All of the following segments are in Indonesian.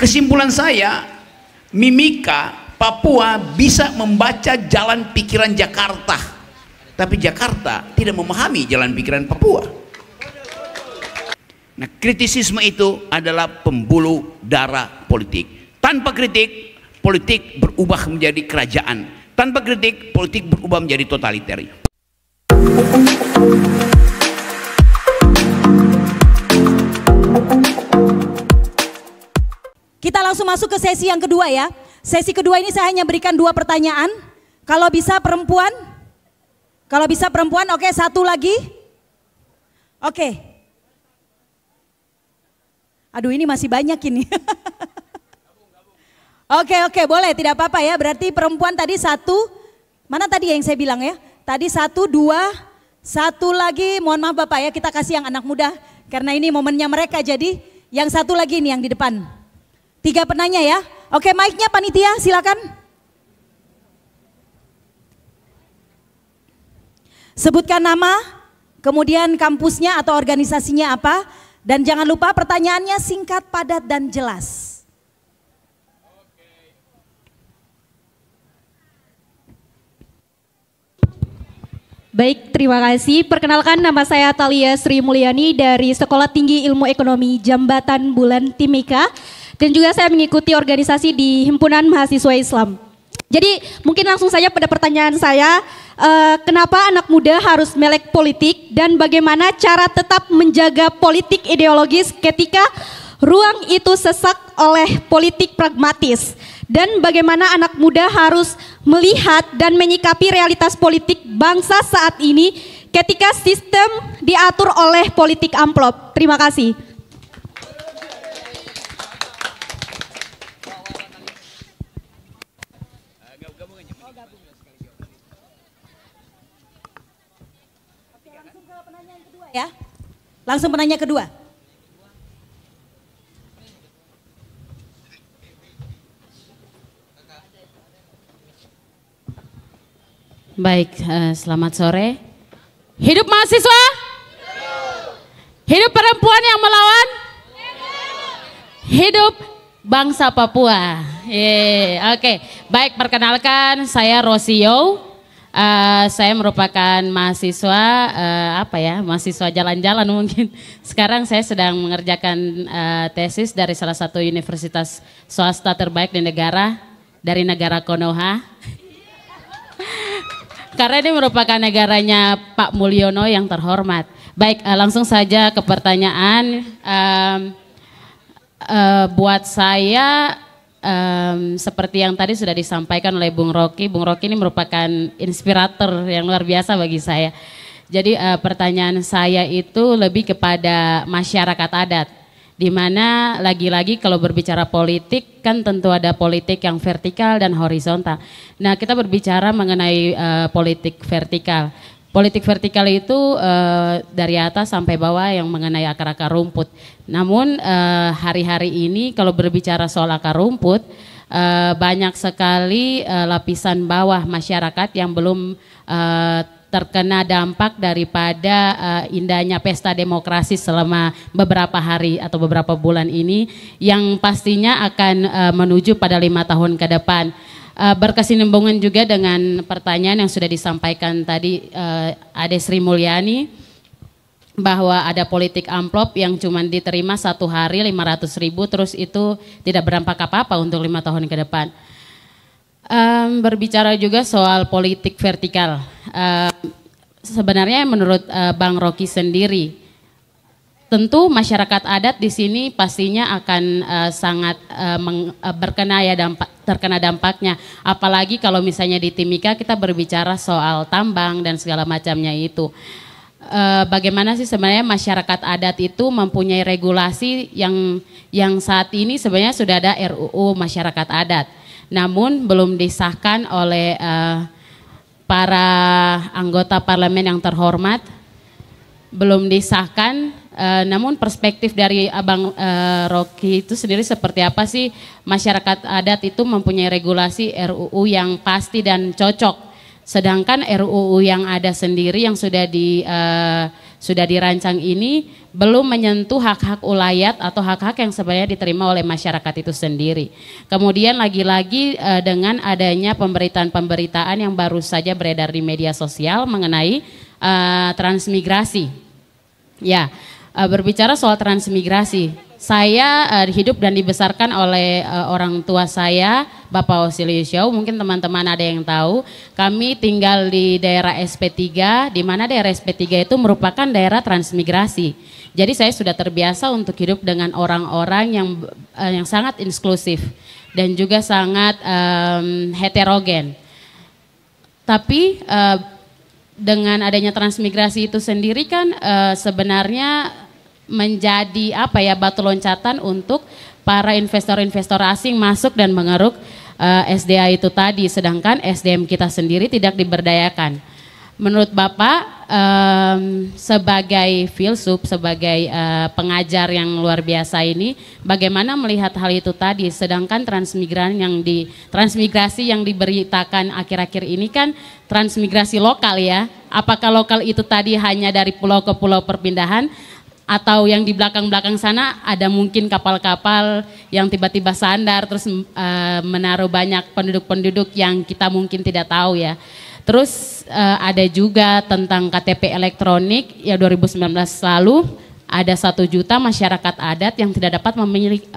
Kesimpulan saya, Mimika Papua bisa membaca jalan pikiran Jakarta, tapi Jakarta tidak memahami jalan pikiran Papua. Nah, kritisisme itu adalah pembuluh darah politik. Tanpa kritik, politik berubah menjadi kerajaan. Tanpa kritik, politik berubah menjadi totaliter. Kita langsung masuk ke sesi yang kedua ya. Sesi kedua ini saya hanya berikan 2 pertanyaan. Kalau bisa perempuan, oke, 1 lagi. Oke. Aduh, ini masih banyak ini. Oke, boleh, tidak apa-apa ya. Berarti perempuan tadi 1. Mana tadi yang saya bilang ya? Tadi 1, 2, 1 lagi. Mohon maaf Bapak ya, kita kasih yang anak muda karena ini momennya mereka. Jadi yang 1 lagi nih yang di depan. 3 penanya ya. Oke, mic-nya panitia silakan. Sebutkan nama, kemudian kampusnya atau organisasinya apa, dan jangan lupa pertanyaannya singkat, padat, dan jelas. Baik, terima kasih. Perkenalkan, nama saya Thalia Sri Mulyani dari Sekolah Tinggi Ilmu Ekonomi Jambatan Bulan Timika. Dan juga saya mengikuti organisasi di Himpunan Mahasiswa Islam. Jadi mungkin langsung saja pada pertanyaan saya, kenapa anak muda harus melek politik dan bagaimana cara tetap menjaga politik ideologis ketika ruang itu sesak oleh politik pragmatis? Dan bagaimana anak muda harus melihat dan menyikapi realitas politik bangsa saat ini ketika sistem diatur oleh politik amplop? Terima kasih. Ya, langsung penanya kedua. Baik, selamat sore. Hidup mahasiswa? Hidup perempuan yang melawan? Hidup bangsa Papua. Oke, baik, perkenalkan saya Rosio. Saya merupakan mahasiswa mahasiswa jalan-jalan mungkin. Sekarang saya sedang mengerjakan tesis dari salah satu universitas swasta terbaik di negara, dari negara Konoha. Karena ini merupakan negaranya Pak Mulyono yang terhormat. Baik, langsung saja ke pertanyaan. Buat saya, seperti yang tadi sudah disampaikan oleh Bung Rocky ini merupakan inspirator yang luar biasa bagi saya. Jadi pertanyaan saya itu lebih kepada masyarakat adat, di mana lagi-lagi kalau berbicara politik kan tentu ada politik yang vertikal dan horizontal. Nah, kita berbicara mengenai politik vertikal. Politik vertikal itu dari atas sampai bawah yang mengenai akar-akar rumput. Namun hari-hari ini kalau berbicara soal akar rumput, banyak sekali lapisan bawah masyarakat yang belum terkena dampak daripada indahnya pesta demokrasi selama beberapa hari atau beberapa bulan ini, yang pastinya akan menuju pada 5 tahun ke depan. Berkesinambungan juga dengan pertanyaan yang sudah disampaikan tadi Ade Sri Mulyani, bahwa ada politik amplop yang cuma diterima 1 hari 500.000, terus itu tidak berdampak apa-apa untuk 5 tahun ke depan. Berbicara juga soal politik vertikal, sebenarnya menurut Bang Rocky sendiri, tentu masyarakat adat di sini pastinya akan sangat terkena dampaknya. Apalagi kalau misalnya di Timika kita berbicara soal tambang dan segala macamnya itu. Bagaimana sih sebenarnya masyarakat adat itu mempunyai regulasi yang saat ini sebenarnya sudah ada RUU masyarakat adat, namun belum disahkan oleh para anggota parlemen yang terhormat, belum disahkan. Namun perspektif dari Abang Rocky itu sendiri seperti apa sih masyarakat adat itu mempunyai regulasi RUU yang pasti dan cocok, sedangkan RUU yang ada sendiri yang sudah sudah dirancang ini belum menyentuh hak-hak ulayat atau hak-hak yang sebenarnya diterima oleh masyarakat itu sendiri. Kemudian lagi-lagi dengan adanya pemberitaan-pemberitaan yang baru saja beredar di media sosial mengenai transmigrasi. Ya, berbicara soal transmigrasi, saya hidup dan dibesarkan oleh orang tua saya, Bapak Osilius Syau. Mungkin teman-teman ada yang tahu, kami tinggal di daerah SP3, di mana daerah SP3 itu merupakan daerah transmigrasi. Jadi saya sudah terbiasa untuk hidup dengan orang-orang yang sangat inklusif dan juga sangat heterogen. Tapi dengan adanya transmigrasi itu sendiri kan sebenarnya menjadi batu loncatan untuk para investor-investor asing masuk dan mengeruk SDA itu tadi, sedangkan SDM kita sendiri tidak diberdayakan. Menurut Bapak sebagai filsuf, sebagai pengajar yang luar biasa ini, bagaimana melihat hal itu tadi? Sedangkan transmigrasi yang diberitakan akhir-akhir ini kan transmigrasi lokal ya. Apakah lokal itu tadi hanya dari pulau ke pulau perpindahan? Atau yang di belakang-belakang sana ada mungkin kapal-kapal yang tiba-tiba sandar terus menaruh banyak penduduk-penduduk yang kita mungkin tidak tahu ya. Terus ada juga tentang KTP elektronik ya 2019 lalu ada 1 juta masyarakat adat yang tidak dapat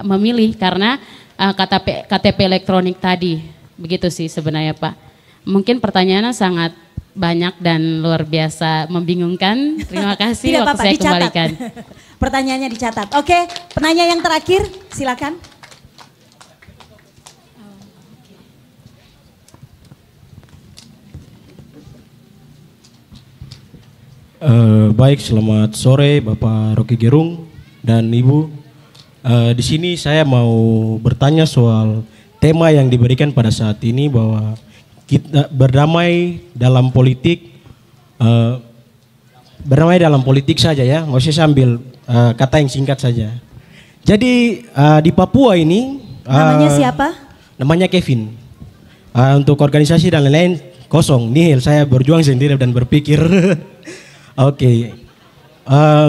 memilih karena KTP elektronik tadi. Begitu sih sebenarnya Pak. Mungkin pertanyaannya sangat banyak dan luar biasa membingungkan. Terima kasih. Waktu saya kembalikan. Pertanyaannya dicatat. Oke, penanya yang terakhir silakan. Baik, selamat sore Bapak Rocky Gerung dan Ibu. Di sini saya mau bertanya soal tema yang diberikan pada saat ini bahwa kita berdamai dalam politik, berdamai dalam politik saja ya, maksudnya sambil kata yang singkat saja. Jadi di Papua ini namanya siapa? Namanya Kevin. Untuk organisasi dan lain-lain kosong, nihil, saya berjuang sendiri dan berpikir. Oke.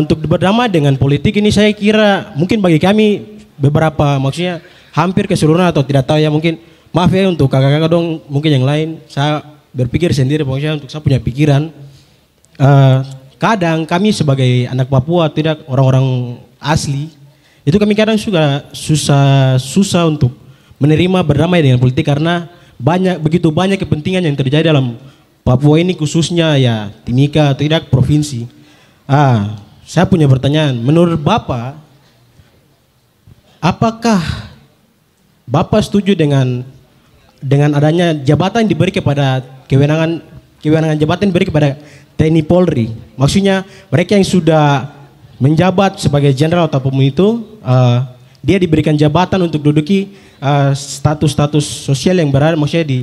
Untuk berdamai dengan politik ini saya kira mungkin bagi kami beberapa, maksudnya hampir keseluruhan atau tidak tahu ya, mungkin maaf ya untuk kakak-kakak dong, mungkin yang lain saya berpikir sendiri, pokoknya untuk saya punya pikiran. Kadang kami sebagai anak Papua, tidak orang-orang asli, itu kami kadang juga susah untuk menerima berdamai dengan politik karena begitu banyak kepentingan yang terjadi dalam Papua ini, khususnya ya Timika, tidak provinsi. Saya punya pertanyaan, menurut Bapak, apakah Bapak setuju dengan adanya jabatan diberi kepada kewenangan jabatan diberi kepada TNI Polri? Maksudnya mereka yang sudah menjabat sebagai jenderal ataupun itu, dia diberikan jabatan untuk duduki status-status sosial yang berada maksudnya di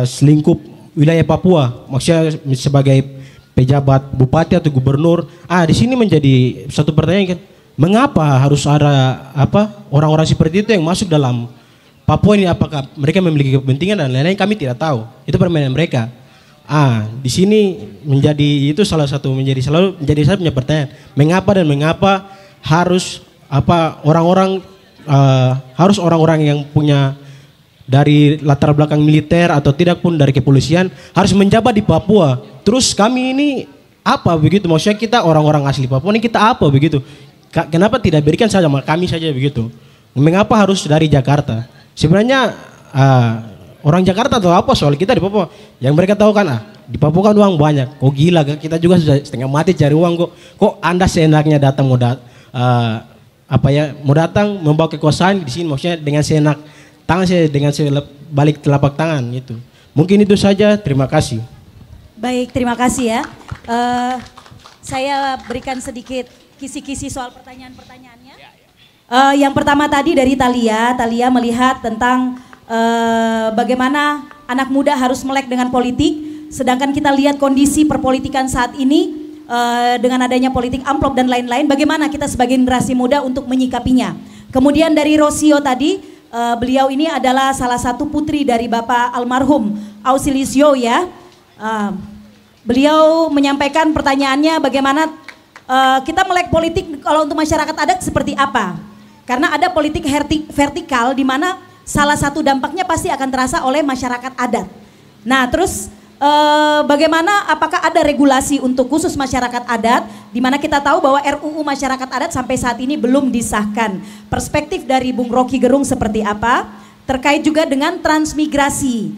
selingkup wilayah Papua, maksudnya sebagai pejabat bupati atau gubernur. Di sini menjadi satu pertanyaan kan, mengapa harus ada orang-orang seperti itu yang masuk dalam Papua ini? Apakah mereka memiliki kepentingan dan lain-lain? Kami tidak tahu. Itu permainan mereka. Di sini menjadi itu salah satu selalu menjadi saya punya pertanyaan. Mengapa harus orang-orang harus orang-orang yang punya dari latar belakang militer atau tidak pun dari kepolisian harus menjabat di Papua. Terus kami ini apa begitu? Maksudnya kita orang-orang asli Papua ini kita apa begitu? Kenapa tidak berikan saja sama kami saja begitu? Mengapa harus dari Jakarta? Sebenarnya orang Jakarta atau apa soal kita di Papua? Yang mereka tahu kan di Papua kan uang banyak. Kok gila, kita juga sudah setengah mati cari uang kok Anda seenaknya datang mau datang membawa kekuasaan di sini, maksudnya dengan seenak tangan saya, dengan balik telapak tangan itu. Mungkin itu saja, terima kasih. Baik, terima kasih ya. Saya berikan sedikit kisi-kisi soal pertanyaan-pertanyaannya. Yang pertama tadi dari Thalia melihat tentang bagaimana anak muda harus melek dengan politik, sedangkan kita lihat kondisi perpolitikan saat ini dengan adanya politik amplop dan lain-lain, bagaimana kita sebagai generasi muda untuk menyikapinya. Kemudian dari Rosio tadi, beliau ini adalah salah satu putri dari Bapak almarhum Ausilisio ya. Beliau menyampaikan pertanyaannya bagaimana kita melek politik kalau untuk masyarakat adat seperti apa? Karena ada politik vertikal di mana salah satu dampaknya pasti akan terasa oleh masyarakat adat. Nah, terus bagaimana, apakah ada regulasi untuk khusus masyarakat adat, di mana kita tahu bahwa RUU masyarakat adat sampai saat ini belum disahkan. Perspektif dari Bung Rocky Gerung seperti apa? Terkait juga dengan transmigrasi.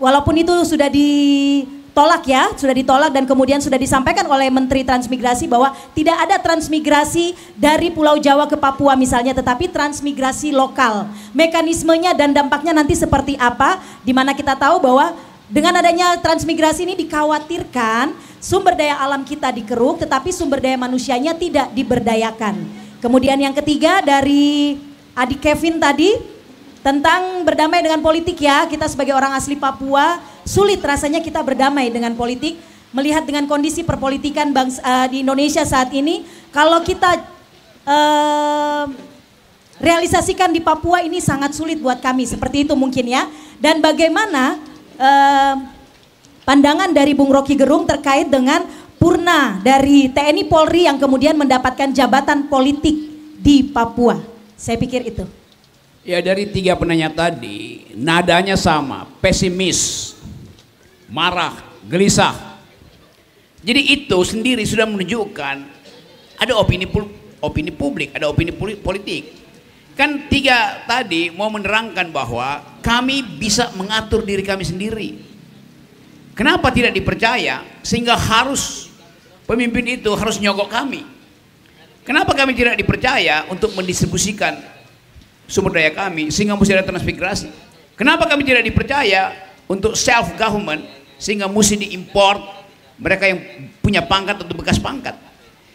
Walaupun itu sudah ditolak ya, sudah ditolak dan kemudian sudah disampaikan oleh Menteri Transmigrasi bahwa tidak ada transmigrasi dari Pulau Jawa ke Papua misalnya, tetapi transmigrasi lokal. Mekanismenya dan dampaknya nanti seperti apa? Di mana kita tahu bahwa dengan adanya transmigrasi ini dikhawatirkan sumber daya alam kita dikeruk tetapi sumber daya manusianya tidak diberdayakan. Kemudian yang ketiga dari adik Kevin tadi tentang berdamai dengan politik ya. Kita sebagai orang asli Papua sulit rasanya kita berdamai dengan politik. Melihat dengan kondisi perpolitikan bangsa di Indonesia saat ini, kalau kita realisasikan di Papua ini sangat sulit buat kami. Seperti itu mungkin ya. Dan bagaimana pandangan dari Bung Rocky Gerung terkait dengan Purna dari TNI Polri yang kemudian mendapatkan jabatan politik di Papua. Saya pikir itu. Ya, dari tiga penanya tadi nadanya sama, pesimis, marah, gelisah. Jadi itu sendiri sudah menunjukkan ada opini publik, ada opini politik. Kan tiga tadi mau menerangkan bahwa kami bisa mengatur diri kami sendiri. Kenapa tidak dipercaya sehingga harus pemimpin itu harus nyogok kami? Kenapa kami tidak dipercaya untuk mendistribusikan sumber daya kami sehingga mesti ada transmigrasi? Kenapa kami tidak dipercaya untuk self government sehingga mesti diimpor mereka yang punya pangkat atau bekas pangkat?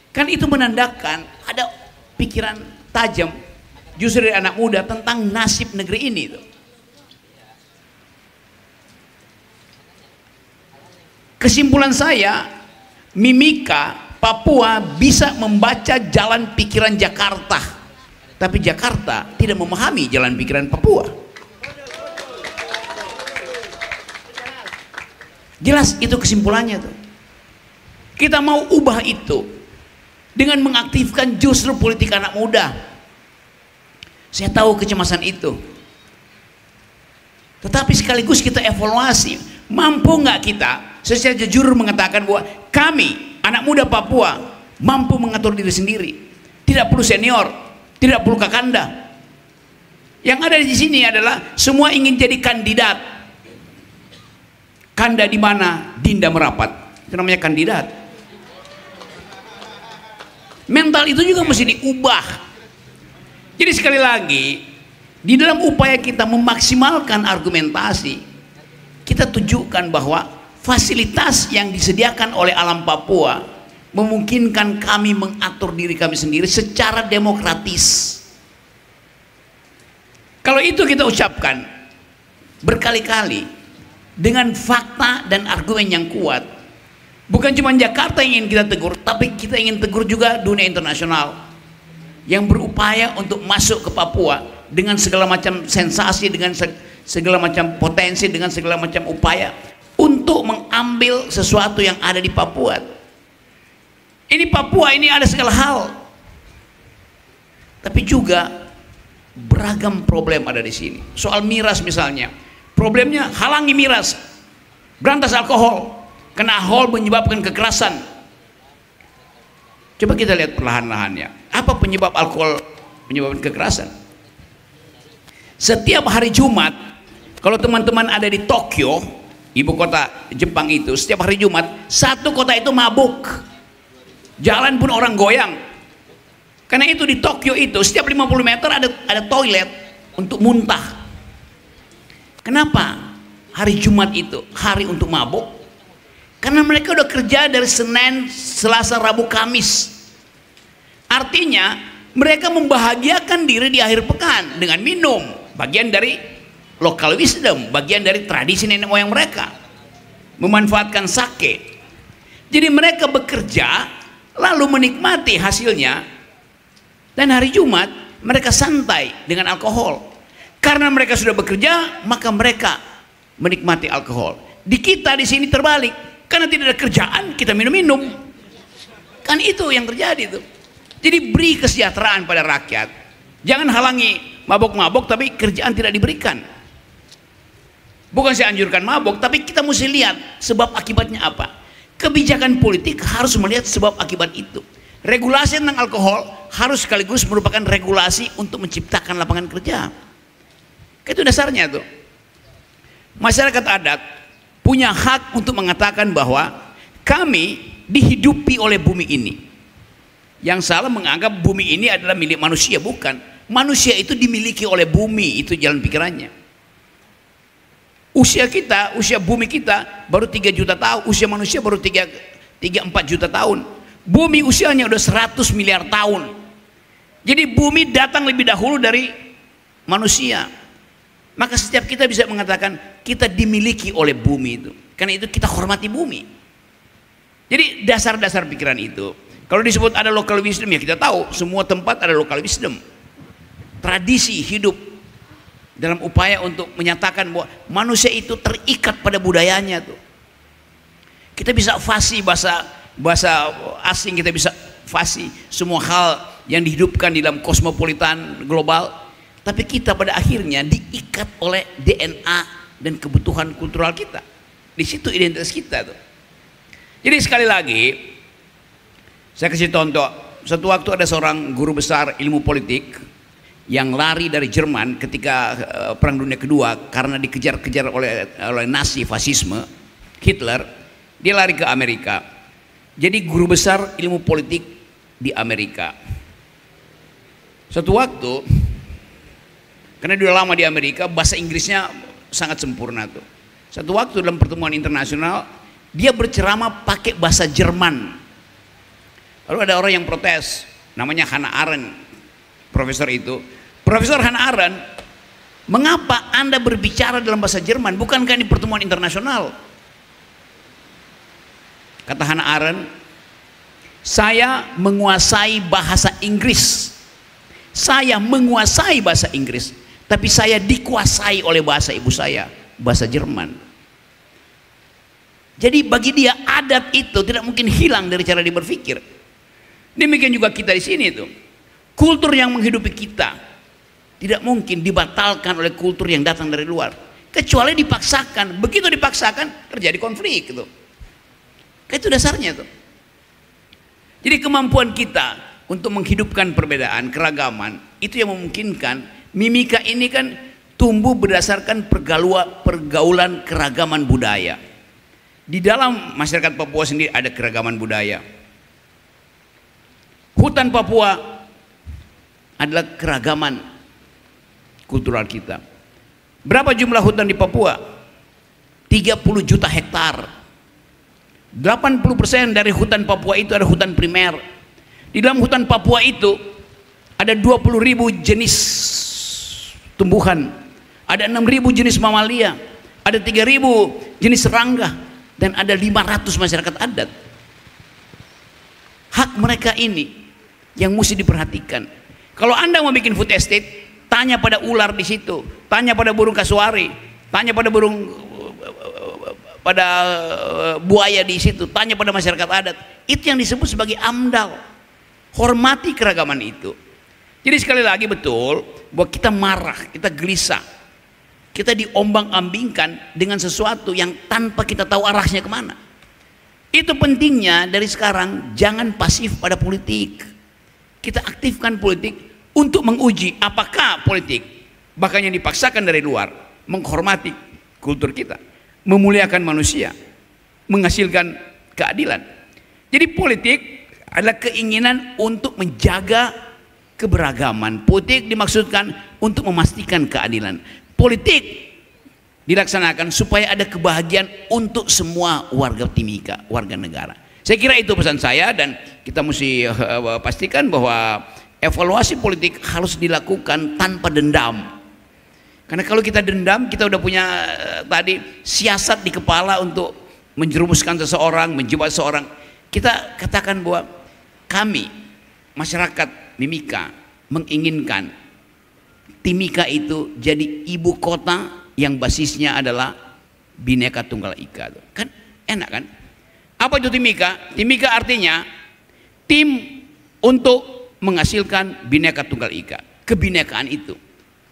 Kan itu menandakan ada pikiran tajam justru dari anak muda tentang nasib negeri ini tuh. Kesimpulan saya, Mimika Papua bisa membaca jalan pikiran Jakarta, tapi Jakarta tidak memahami jalan pikiran Papua. Jelas itu kesimpulannya tuh. Kita mau ubah itu dengan mengaktifkan justru politik anak muda. Saya tahu kecemasan itu. Tetapi sekaligus kita evaluasi, mampu nggak kita secara jujur mengatakan bahwa kami anak muda Papua mampu mengatur diri sendiri, tidak perlu senior, tidak perlu kakanda. Yang ada di sini adalah semua ingin jadi kandidat. Kanda di mana, Dinda merapat. Itu namanya kandidat. Mental itu juga mesti diubah. Jadi sekali lagi, di dalam upaya kita memaksimalkan argumentasi, kita tunjukkan bahwa fasilitas yang disediakan oleh alam Papua memungkinkan kami mengatur diri kami sendiri secara demokratis. Kalau itu kita ucapkan berkali-kali dengan fakta dan argumen yang kuat, bukan cuma Jakarta yang ingin kita tegur, tapi kita ingin tegur juga dunia internasional yang berupaya untuk masuk ke Papua dengan segala macam sensasi, dengan segala macam potensi, dengan segala macam upaya untuk mengambil sesuatu yang ada di Papua. Ini Papua ini ada segala hal, tapi juga beragam problem ada di sini. Soal miras misalnya, problemnya halangi miras, berantas alkohol, karena alkohol menyebabkan kekerasan. Coba kita lihat perlahan-lahannya. Apa penyebab alkohol menyebabkan kekerasan? Setiap hari Jumat, kalau teman-teman ada di Tokyo, ibu kota Jepang itu, setiap hari Jumat, satu kota itu mabuk. Jalan pun orang goyang. Karena itu di Tokyo itu, setiap 50 meter ada toilet untuk muntah. Kenapa hari Jumat itu hari untuk mabuk? Karena mereka udah kerja dari Senin, Selasa, Rabu, Kamis. Artinya mereka membahagiakan diri di akhir pekan dengan minum. Bagian dari local wisdom, bagian dari tradisi nenek moyang mereka. Memanfaatkan sake. Jadi mereka bekerja lalu menikmati hasilnya. Dan hari Jumat mereka santai dengan alkohol. Karena mereka sudah bekerja, maka mereka menikmati alkohol. Di kita di sini terbalik. Karena tidak ada kerjaan, kita minum-minum. Kan itu yang terjadi tuh. Jadi beri kesejahteraan pada rakyat. Jangan halangi mabok-mabok tapi kerjaan tidak diberikan. Bukan saya anjurkan mabok, tapi kita mesti lihat sebab akibatnya apa. Kebijakan politik harus melihat sebab akibat itu. Regulasi tentang alkohol harus sekaligus merupakan regulasi untuk menciptakan lapangan kerja. Itu dasarnya tuh. Masyarakat adat punya hak untuk mengatakan bahwa kami dihidupi oleh bumi ini. Yang salah menganggap bumi ini adalah milik manusia, bukan. Manusia itu dimiliki oleh bumi, itu jalan pikirannya. Usia kita, usia bumi kita baru 3 juta tahun, usia manusia baru 3-4 juta tahun. Bumi usianya udah 100 miliar tahun. Jadi bumi datang lebih dahulu dari manusia. Maka setiap kita bisa mengatakan kita dimiliki oleh bumi itu. Karena itu kita hormati bumi. Jadi dasar-dasar pikiran itu. Kalau disebut ada local wisdom, ya kita tahu semua tempat ada local wisdom. Tradisi hidup dalam upaya untuk menyatakan bahwa manusia itu terikat pada budayanya tuh. Kita bisa fasih bahasa asing, kita bisa fasih semua hal yang dihidupkan di dalam kosmopolitan global, tapi kita pada akhirnya diikat oleh DNA dan kebutuhan kultural kita. Di situ identitas kita tuh. Jadi sekali lagi saya kasih contoh, satu waktu ada seorang guru besar ilmu politik yang lari dari Jerman ketika Perang Dunia Kedua karena dikejar-kejar oleh Nazi, fasisme, Hitler. Dia lari ke Amerika. Jadi guru besar ilmu politik di Amerika. Suatu waktu, karena dia lama di Amerika, bahasa Inggrisnya sangat sempurna tuh. Satu waktu dalam pertemuan internasional, dia berceramah pakai bahasa Jerman. Lalu ada orang yang protes, namanya Hannah Arendt, profesor itu. Profesor Hannah Arendt, mengapa Anda berbicara dalam bahasa Jerman? Bukankah ini pertemuan internasional? Kata Hannah Arendt, saya menguasai bahasa Inggris. Saya menguasai bahasa Inggris, tapi saya dikuasai oleh bahasa ibu saya, bahasa Jerman. Jadi bagi dia adat itu tidak mungkin hilang dari cara dia berpikir. Demikian juga kita di sini tuh. Kultur yang menghidupi kita tidak mungkin dibatalkan oleh kultur yang datang dari luar, kecuali dipaksakan. Begitu dipaksakan terjadi konflik gitu. Itu dasarnya tuh. Jadi kemampuan kita untuk menghidupkan perbedaan, keragaman, itu yang memungkinkan. Mimika ini kan tumbuh berdasarkan pergaulan keragaman budaya. Di dalam masyarakat Papua sendiri ada keragaman budaya. Hutan Papua adalah keragaman kultural kita. Berapa jumlah hutan di Papua? 30 juta hektar. 80% dari hutan Papua itu adalah hutan primer. Di dalam hutan Papua itu ada 20.000 jenis tumbuhan, ada 6.000 jenis mamalia, ada 3.000 jenis serangga, dan ada 500 masyarakat adat. Hak mereka ini yang mesti diperhatikan. Kalau Anda mau bikin food estate, tanya pada ular di situ, tanya pada burung kasuari, tanya pada buaya di situ, tanya pada masyarakat adat. Itu yang disebut sebagai AMDAL. Hormati keragaman itu. Jadi sekali lagi betul bahwa kita marah, kita gelisah, kita diombang-ambingkan dengan sesuatu yang tanpa kita tahu arahnya kemana. Itu pentingnya dari sekarang, jangan pasif pada politik. Kita aktifkan politik untuk menguji apakah politik, bahkan yang dipaksakan dari luar, menghormati kultur kita, memuliakan manusia, menghasilkan keadilan. Jadi politik adalah keinginan untuk menjaga keberagaman. Politik dimaksudkan untuk memastikan keadilan. Politik dilaksanakan supaya ada kebahagiaan untuk semua warga Timika, warga negara. Saya kira itu pesan saya, dan kita mesti pastikan bahwa evaluasi politik harus dilakukan tanpa dendam. Karena kalau kita dendam, kita udah punya tadi siasat di kepala untuk menjerumuskan seseorang, menjebak seseorang. Kita katakan bahwa kami, masyarakat Mimika, menginginkan Timika itu jadi ibu kota yang basisnya adalah Bhinneka Tunggal Ika. Kan enak kan? Apa itu Timika? Timika artinya tim untuk menghasilkan Bhinneka Tunggal Ika. Kebinekaan itu,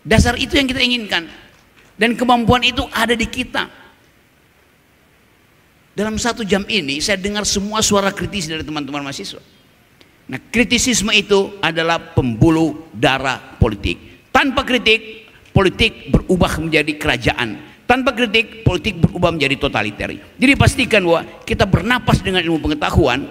dasar itu yang kita inginkan, dan kemampuan itu ada di kita. Dalam 1 jam ini saya dengar semua suara kritis dari teman-teman mahasiswa. Nah, kritisisme itu adalah pembuluh darah politik. Tanpa kritik, politik berubah menjadi kerajaan. Tanpa kritik, politik berubah menjadi totaliter. Jadi pastikan bahwa kita bernapas dengan ilmu pengetahuan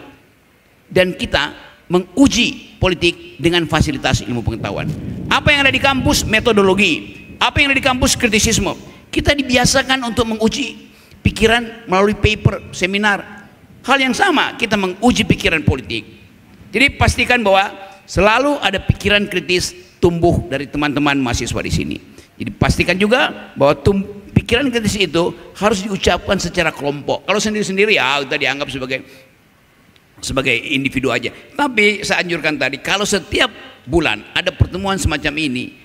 dan kita menguji politik dengan fasilitas ilmu pengetahuan. Apa yang ada di kampus? Metodologi. Apa yang ada di kampus? Kritisisme. Kita dibiasakan untuk menguji pikiran melalui paper, seminar. Hal yang sama, kita menguji pikiran politik. Jadi pastikan bahwa selalu ada pikiran kritis tumbuh dari teman-teman mahasiswa di sini. Jadi pastikan juga bahwa pikiran kritis itu harus diucapkan secara kelompok. Kalau sendiri-sendiri ya kita dianggap sebagai individu aja. Tapi saya anjurkan tadi, kalau setiap bulan ada pertemuan semacam ini,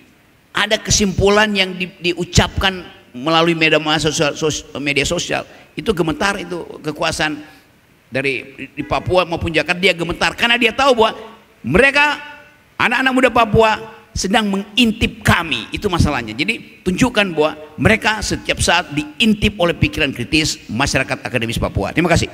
ada kesimpulan yang diucapkan melalui media sosial, itu gemetar, itu kekuasaan dari di Papua maupun Jakarta, dia gemetar karena dia tahu bahwa mereka anak-anak muda Papua sedang mengintip kami. Itu masalahnya. Jadi tunjukkan bahwa mereka setiap saat diintip oleh pikiran kritis masyarakat akademis Papua. Terima kasih.